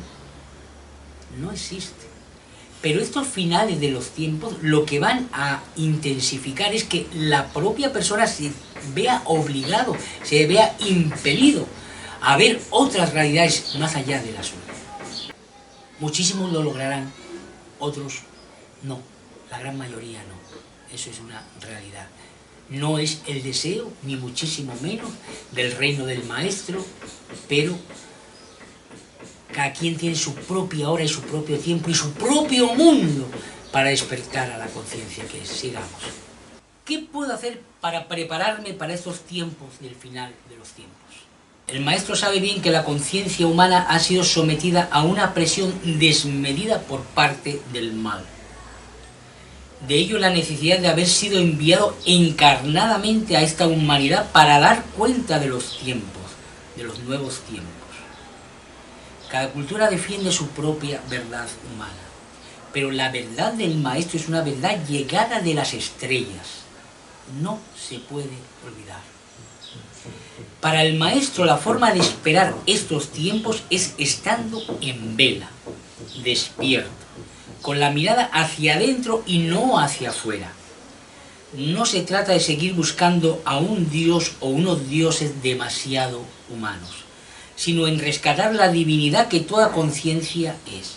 no existe. Pero estos finales de los tiempos lo que van a intensificar es que la propia persona se vea obligado, se vea impelido a ver otras realidades más allá de la suya. Muchísimos lo lograrán, otros no, la gran mayoría no. Eso es una realidad. No es el deseo, ni muchísimo menos, del reino del maestro, pero cada quien tiene su propia hora y su propio tiempo y su propio mundo para despertar a la conciencia que es. Sigamos. ¿Qué puedo hacer para prepararme para estos tiempos del final de los tiempos? El maestro sabe bien que la conciencia humana ha sido sometida a una presión desmedida por parte del mal. De ello la necesidad de haber sido enviado encarnadamente a esta humanidad para dar cuenta de los tiempos, de los nuevos tiempos. Cada cultura defiende su propia verdad humana, pero la verdad del maestro es una verdad llegada de las estrellas. No se puede olvidar. Para el maestro la forma de esperar estos tiempos es estando en vela, despierto, con la mirada hacia adentro y no hacia afuera. No se trata de seguir buscando a un dios o unos dioses demasiado humanos, sino en rescatar la divinidad que toda conciencia es.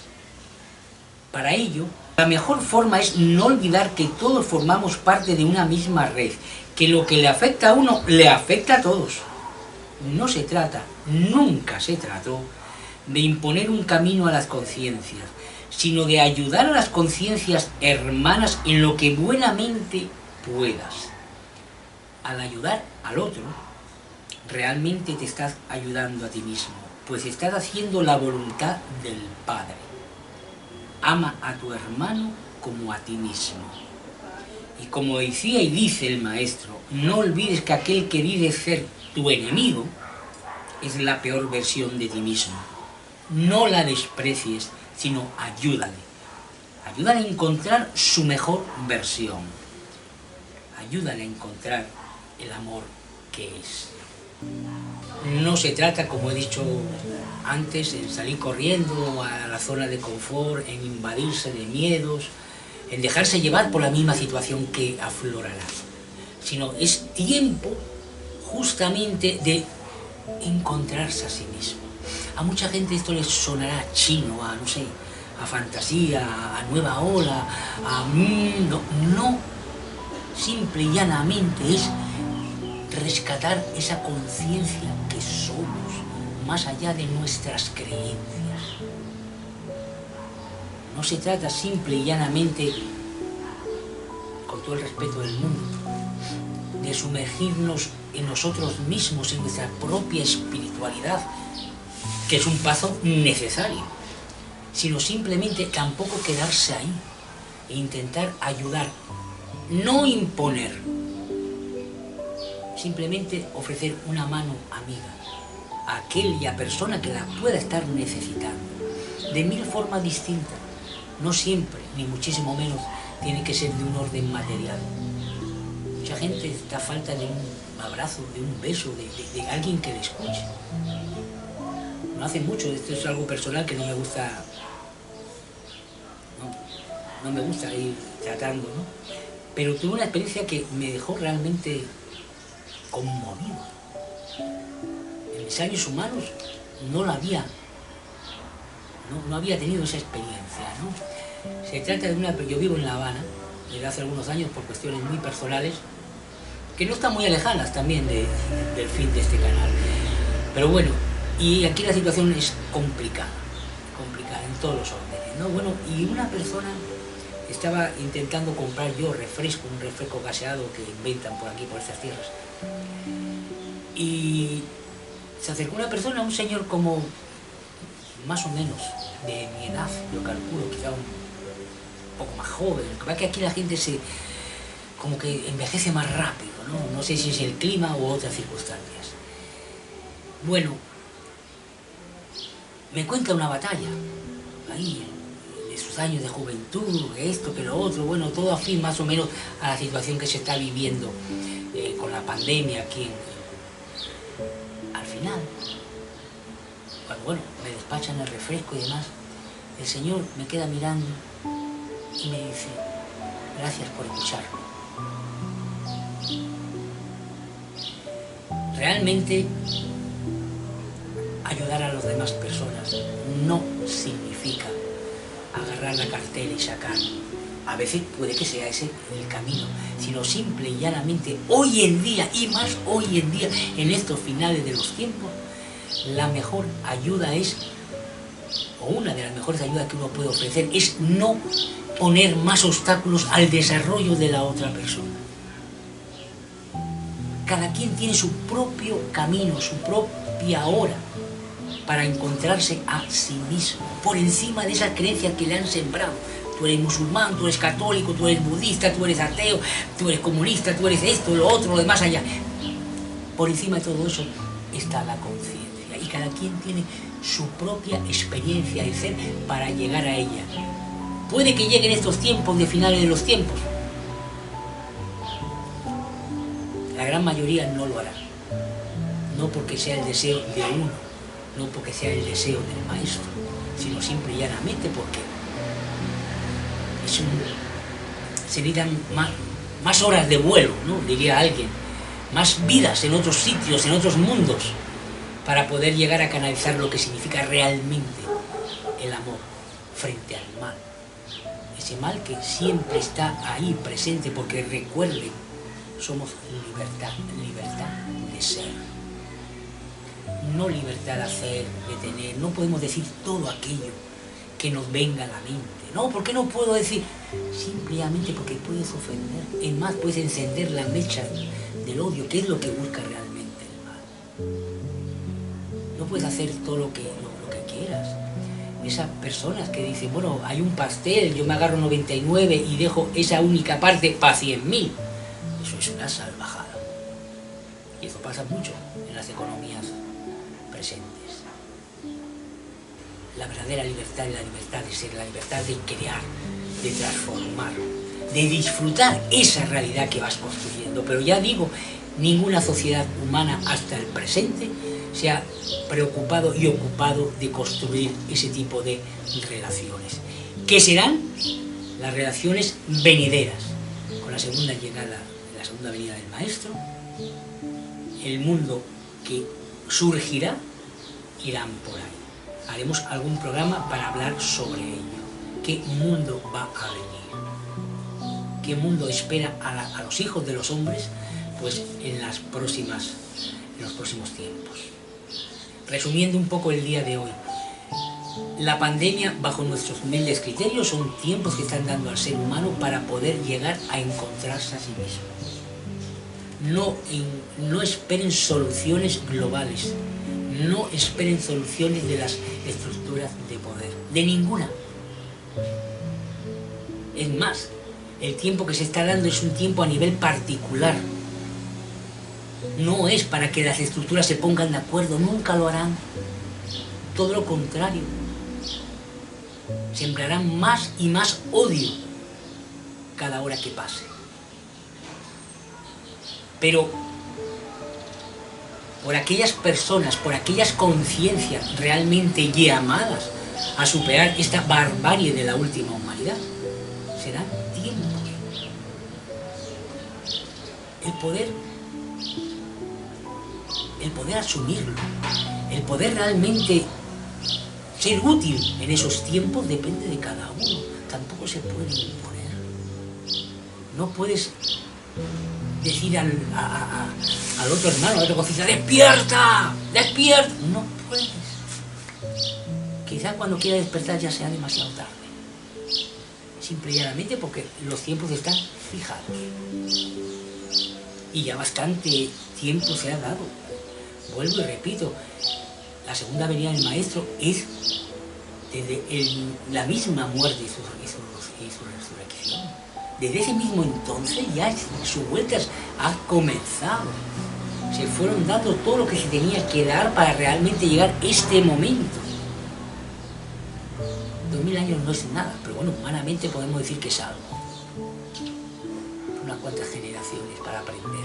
Para ello, la mejor forma es no olvidar que todos formamos parte de una misma red, que lo que le afecta a uno le afecta a todos. No se trata, nunca se trató, de imponer un camino a las conciencias, sino de ayudar a las conciencias hermanas en lo que buenamente puedas. Al ayudar al otro, realmente te estás ayudando a ti mismo, pues estás haciendo la voluntad del Padre. Ama a tu hermano como a ti mismo. Y como decía y dice el maestro, no olvides que aquel que dice ser tu enemigo es la peor versión de ti mismo. No la desprecies, sino ayúdale. Ayúdale a encontrar su mejor versión. Ayúdale a encontrar el amor que es. No se trata, como he dicho antes, en salir corriendo a la zona de confort, en invadirse de miedos, en dejarse llevar por la misma situación que aflorará, sino es tiempo justamente de encontrarse a sí mismo. A mucha gente esto les sonará chino, a no sé, a fantasía, a nueva ola, no, simple y llanamente es rescatar esa conciencia que somos, más allá de nuestras creencias. No se trata simple y llanamente, con todo el respeto del mundo, de sumergirnos en nosotros mismos, en nuestra propia espiritualidad, que es un paso necesario, sino simplemente tampoco quedarse ahí e intentar ayudar, no imponer, simplemente ofrecer una mano amiga a aquella persona que la pueda estar necesitando, de mil formas distintas. No siempre, ni muchísimo menos, tiene que ser de un orden material. Mucha gente está a falta de un abrazo, de un beso, de alguien que le escuche. No hace mucho, esto es algo personal que no me gusta, no me gusta ir tratando, ¿no? Pero tuve una experiencia que me dejó realmente conmovido. En mis años humanos no la había, no había tenido esa experiencia, ¿no? Se trata de yo vivo en La Habana desde hace algunos años por cuestiones muy personales, que no están muy alejadas también del fin de este canal. Pero bueno, y aquí la situación es complicada en todos los órdenes, ¿no? Bueno, y una persona estaba intentando comprar yo un refresco gaseado que inventan por aquí, por estas tierras. Y se acercó una persona, un señor como más o menos de mi edad, yo calculo, quizá un poco más joven. Lo que pasa es que aquí la gente como que envejece más rápido, ¿no? No sé si es el clima u otras circunstancias. Bueno, me cuenta una batalla, ahí, de sus años de juventud, que esto, que lo otro, bueno, todo afín más o menos a la situación que se está viviendo con la pandemia aquí. Al final, bueno, me despachan el refresco y demás, el señor me queda mirando y me dice: gracias por escucharme. Realmente ayudar a las demás personas no significa agarrar la cartera y sacar. A veces puede que sea ese el camino, sino simple y llanamente hoy en día, y más hoy en día, en estos finales de los tiempos, la mejor ayuda es, o una de las mejores ayudas que uno puede ofrecer, es no poner más obstáculos al desarrollo de la otra persona. Cada quien tiene su propio camino, su propia hora para encontrarse a sí mismo, por encima de esas creencias que le han sembrado. Tú eres musulmán, tú eres católico, tú eres budista, tú eres ateo, tú eres comunista, tú eres esto, lo otro, lo demás allá. Por encima de todo eso está la conciencia, y cada quien tiene su propia experiencia de ser para llegar a ella. Puede que lleguen estos tiempos de finales de los tiempos. La gran mayoría no lo hará. No porque sea el deseo de uno, no porque sea el deseo del maestro, sino simple y llanamente porque se necesitan más horas de vuelo, ¿no? Diría alguien, más vidas en otros sitios, en otros mundos, para poder llegar a canalizar lo que significa realmente el amor frente al mal. Ese mal que siempre está ahí presente, porque recuerden, somos libertad de ser. No libertad de hacer, de tener. No podemos decir todo aquello que nos venga a la mente. No, ¿por qué no puedo decir? Simplemente porque puedes ofender. Es más, puedes encender la mecha del odio, que es lo que busca realmente el mal. No puedes hacer todo lo que quieras. Esas personas que dicen, bueno, hay un pastel, yo me agarro 99 y dejo esa única parte para 100.000. Eso es una salvajada. Y eso pasa mucho en las economías presentes. La verdadera libertad es la libertad de ser, la libertad de crear, de transformar, de disfrutar esa realidad que vas construyendo. Pero ya digo, ninguna sociedad humana hasta el presente se ha preocupado y ocupado de construir ese tipo de relaciones, que serán las relaciones venideras, con la segunda llegada de la segunda venida del Maestro, el mundo que surgirá, irán por ahí. Haremos algún programa para hablar sobre ello. ¿Qué mundo va a venir? ¿Qué mundo espera a los hijos de los hombres pues, en los próximos tiempos? Resumiendo un poco el día de hoy, la pandemia, bajo nuestros humildes criterios, son tiempos que están dando al ser humano para poder llegar a encontrarse a sí mismo. No esperen soluciones globales, no esperen soluciones de las estructuras de poder, de ninguna. Es más, el tiempo que se está dando es un tiempo a nivel particular. No es para que las estructuras se pongan de acuerdo, nunca lo harán. Todo lo contrario. Sembrarán más y más odio cada hora que pase. Pero por aquellas personas, por aquellas conciencias realmente llamadas a superar esta barbarie de la última humanidad, serán tiempos. El poder asumirlo, el poder realmente ser útil en esos tiempos depende de cada uno. Tampoco se puede imponer. No puedes decir al otro hermano, al otro cocina, ¡despierta! ¡Despierta! No puedes. Quizá cuando quiera despertar ya sea demasiado tarde. Simple y llanamente porque los tiempos están fijados. Y ya bastante tiempo se ha dado. Vuelvo y repito, la segunda venida del Maestro es desde la misma muerte y su resurrección. Desde ese mismo entonces ya su vuelta ha comenzado. Se fueron dando todo lo que se tenía que dar para realmente llegar a este momento. 2000 años no es nada, pero bueno, humanamente podemos decir que es algo. Unas cuantas generaciones para aprender.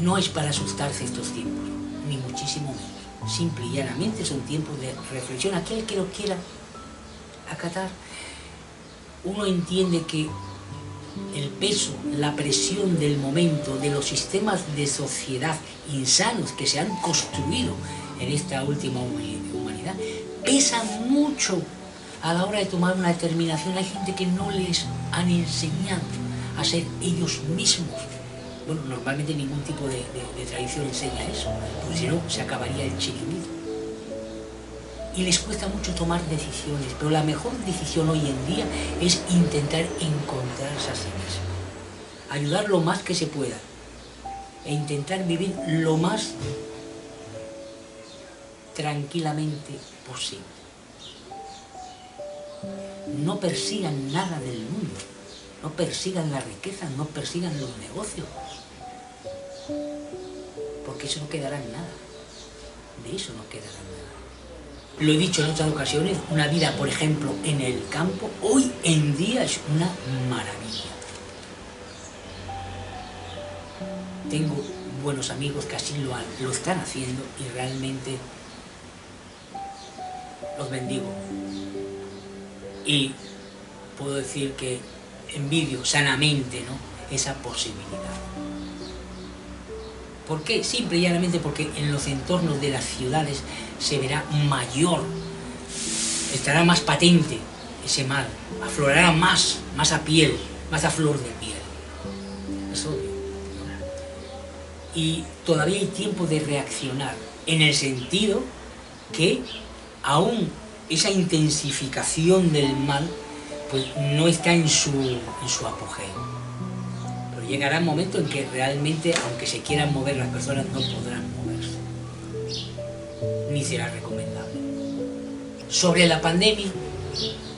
No es para asustarse estos tiempos, ni muchísimo menos. Simple y llanamente son tiempos de reflexión. Aquel que lo quiera acatar, uno entiende que el peso, la presión del momento, de los sistemas de sociedad insanos que se han construido en esta última humanidad, pesa mucho a la hora de tomar una determinación. Hay gente que no les han enseñado a ser ellos mismos. Bueno, normalmente ningún tipo de tradición enseña eso, porque si no se acabaría el chiringuito. Y les cuesta mucho tomar decisiones, pero la mejor decisión hoy en día es intentar encontrarse a sí mismo, ayudar lo más que se pueda e intentar vivir lo más tranquilamente posible. No persigan nada del mundo, no persigan la riqueza, no persigan los negocios, porque eso no quedará en nada, de eso no quedará nada. Lo he dicho en otras ocasiones, una vida, por ejemplo, en el campo, hoy en día es una maravilla. Tengo buenos amigos que así lo están haciendo y realmente los bendigo. Y puedo decir que envidio sanamente, ¿no?, esa posibilidad. ¿Por qué? Simple y llanamente porque en los entornos de las ciudades se verá mayor, estará más patente ese mal, aflorará más a piel, más a flor de piel. Es obvio, ¿no? Y todavía hay tiempo de reaccionar, en el sentido que aún esa intensificación del mal pues no está en su apogeo. Pero llegará un momento en que realmente, aunque se quieran mover, las personas no podrán moverse, ni será recomendable. Sobre la pandemia,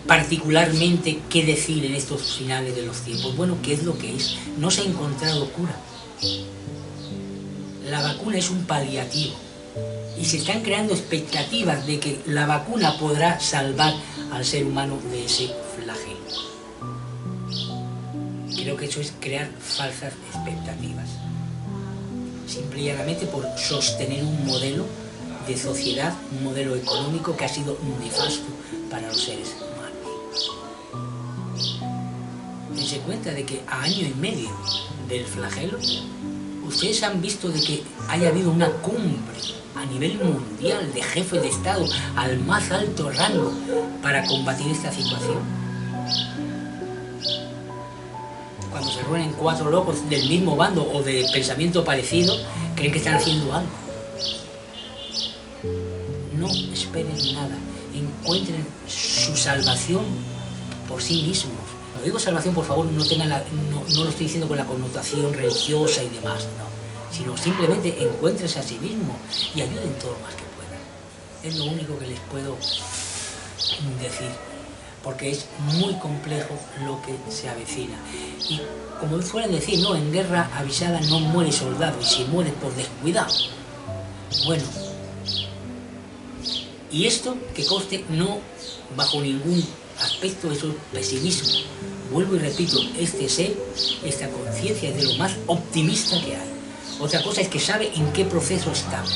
particularmente, ¿qué decir en estos finales de los tiempos? Bueno, ¿qué es lo que es? No se ha encontrado cura. La vacuna es un paliativo y se están creando expectativas de que la vacuna podrá salvar al ser humano de ese flagelo. Creo que eso es crear falsas expectativas, simple y llanamente por sostener un modelo de sociedad, un modelo económico que ha sido nefasto para los seres humanos. dense cuenta de que a año y medio del flagelo, ustedes han visto de que haya habido una cumbre a nivel mundial de jefes de Estado al más alto rango para combatir esta situación. Cuando se reúnen 4 locos del mismo bando o de pensamiento parecido, creen que están haciendo algo. No esperen nada, encuentren su salvación por sí mismos. Cuando digo salvación, por favor, no lo estoy diciendo con la connotación religiosa y demás, no, sino simplemente encuéntrense a sí mismos y ayuden todo lo más que puedan. Es lo único que les puedo decir, porque es muy complejo lo que se avecina. Y como suelen decir, no, en guerra avisada no muere soldado, y si muere por descuidado. Bueno, y esto, que conste, no bajo ningún aspecto, eso es pesimismo. Vuelvo y repito, este ser, esta conciencia es de lo más optimista que hay. Otra cosa es que sabe en qué proceso estamos.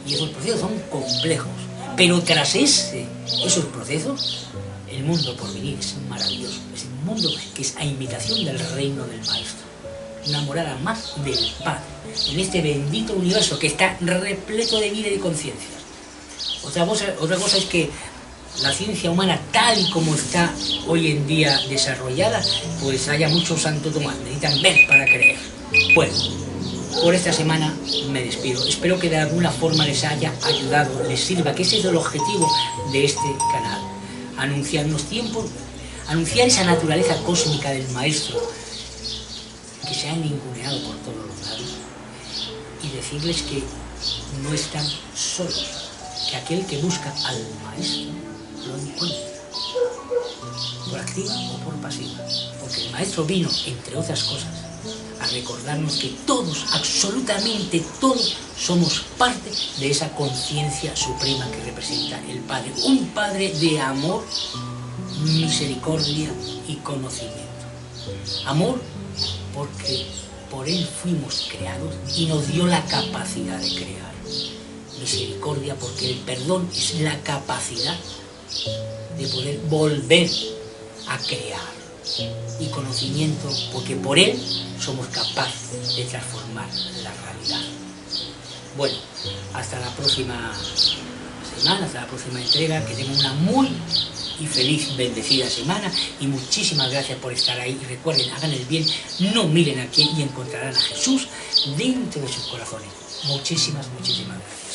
Y esos procesos son complejos. Pero tras esos procesos, el mundo por venir es maravilloso. Es un mundo que es a imitación del reino del Maestro. Una morada más del Padre, en este bendito universo que está repleto de vida y de conciencia. Otra cosa es que la ciencia humana, tal y como está hoy en día desarrollada, pues haya muchos Santo Tomás, necesitan ver para creer. Bueno, por esta semana me despido. Espero que de alguna forma les haya ayudado, les sirva, que ese es el objetivo de este canal. Anunciar los tiempos, anunciar esa naturaleza cósmica del Maestro, que se ha ninguneado por todos los lados, y decirles que no están solos, que aquel que busca al Maestro lo encuentra, por activa o por pasiva, porque el Maestro vino, entre otras cosas, a recordarnos que todos, absolutamente todos, somos parte de esa conciencia suprema que representa el Padre, un Padre de amor, misericordia y conocimiento. Amor porque por Él fuimos creados y nos dio la capacidad de crear. Misericordia porque el perdón es la capacidad de poder volver a crear. Y conocimiento porque por Él somos capaces de transformar la realidad. Bueno, hasta la próxima semana, hasta la próxima entrega, que tengan una muy y feliz, bendecida semana, y muchísimas gracias por estar ahí. Y recuerden, hagan el bien, no miren a quién, y encontrarán a Jesús dentro de sus corazones. Muchísimas gracias.